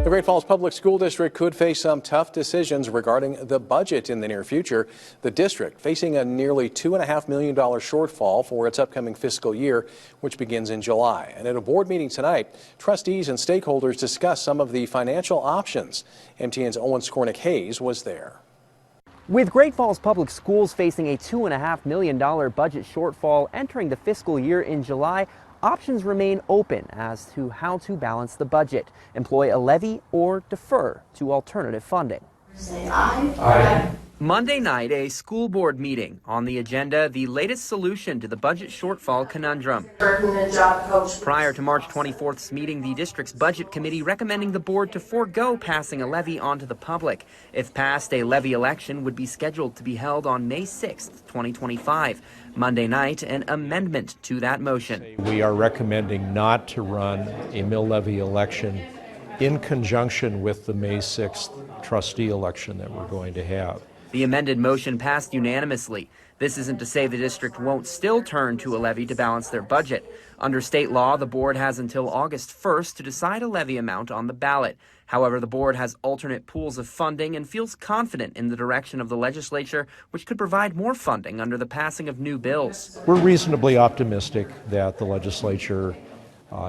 The Great Falls Public School District could face some tough decisions regarding the budget in the near future. The district facing a nearly $2.5 million shortfall for its upcoming fiscal year, which begins in July. And at a board meeting tonight, trustees and stakeholders discussed some of the financial options. MTN's Owen Skornick-Hayes was there. With Great Falls Public Schools facing a $2.5 million budget shortfall entering the fiscal year in July, options remain open as to how to balance the budget, employ a levy, or defer to alternative funding. Say aye. Aye. Monday night, a school board meeting. On the agenda, the latest solution to the budget shortfall conundrum. Prior to March 24th's meeting, the district's budget committee recommending the board to forego passing a levy onto the public. If passed, a levy election would be scheduled to be held on May 6th, 2025. Monday night, an amendment to that motion. We are recommending not to run a mill levy election in conjunction with the May 6th trustee election that we're going to have. The amended motion passed unanimously. This isn't to say the district won't still turn to a levy to balance their budget. Under state law, the board has until August 1st to decide a levy amount on the ballot. However, the board has alternate pools of funding and feels confident in the direction of the legislature, which could provide more funding under the passing of new bills. We're reasonably optimistic that the legislature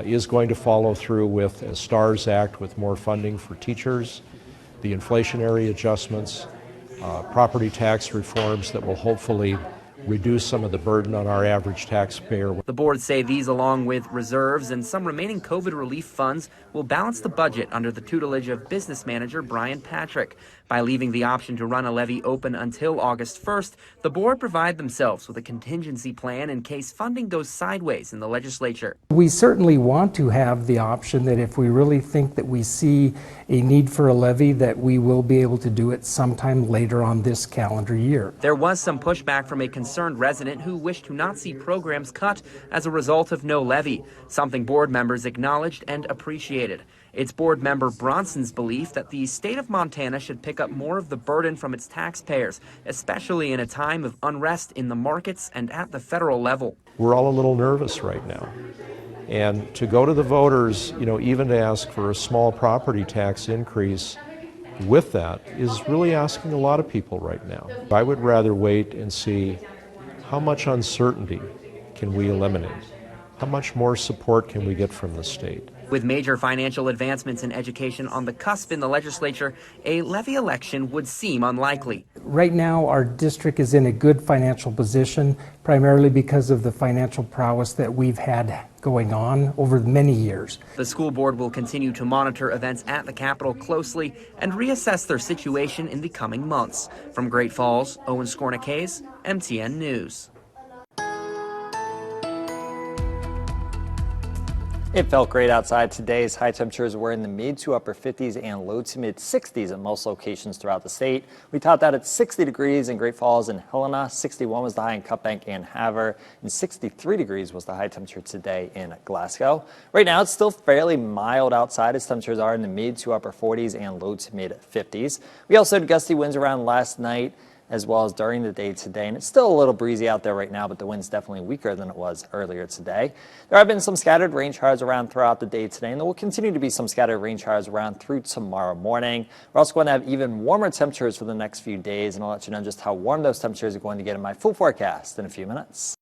is going to follow through with a STARS Act with more funding for teachers, the inflationary adjustments, property tax reforms that will hopefully reduce some of the burden on our average taxpayer. The board say these, along with reserves and some remaining COVID relief funds, will balance the budget under the tutelage of business manager Brian Patrick. By leaving the option to run a levy open until August 1st, the board provide themselves with a contingency plan in case funding goes sideways in the legislature. We certainly want to have the option that if we really think that we see a need for a levy, that we will be able to do it sometime later on this calendar year. There was some pushback from a concerned resident who wished to not see programs cut as a result of no levy, something board members acknowledged and appreciated. It's board member Bronson's belief that the state of Montana should pick up more of the burden from its taxpayers, especially in a time of unrest in the markets and at the federal level. We're all a little nervous right now. And to go to the voters, even to ask for a small property tax increase with that is really asking a lot of people right now. I would rather wait and see how much uncertainty can we eliminate? How much more support can we get from the state? With major financial advancements in education on the cusp in the legislature, a levy election would seem unlikely. Right now, our district is in a good financial position, primarily because of the financial prowess that we've had going on over many years. The school board will continue to monitor events at the Capitol closely and reassess their situation in the coming months. From Great Falls, Owen Skornick-Hayes, MTN News. It felt great outside. Today's high temperatures were in the mid to upper 50s and low to mid 60s at most locations throughout the state. We topped out at 60 degrees in Great Falls and Helena, 61 was the high in Cutbank and Havre, and 63 degrees was the high temperature today in Glasgow. Right now, it's still fairly mild outside as temperatures are in the mid to upper 40s and low to mid 50s. We also had gusty winds around last night, as well as during the day today. And it's still a little breezy out there right now, but the wind's definitely weaker than it was earlier today. There have been some scattered rain showers around throughout the day today, and there will continue to be some scattered rain showers around through tomorrow morning. We're also going to have even warmer temperatures for the next few days, and I'll let you know just how warm those temperatures are going to get in my full forecast in a few minutes.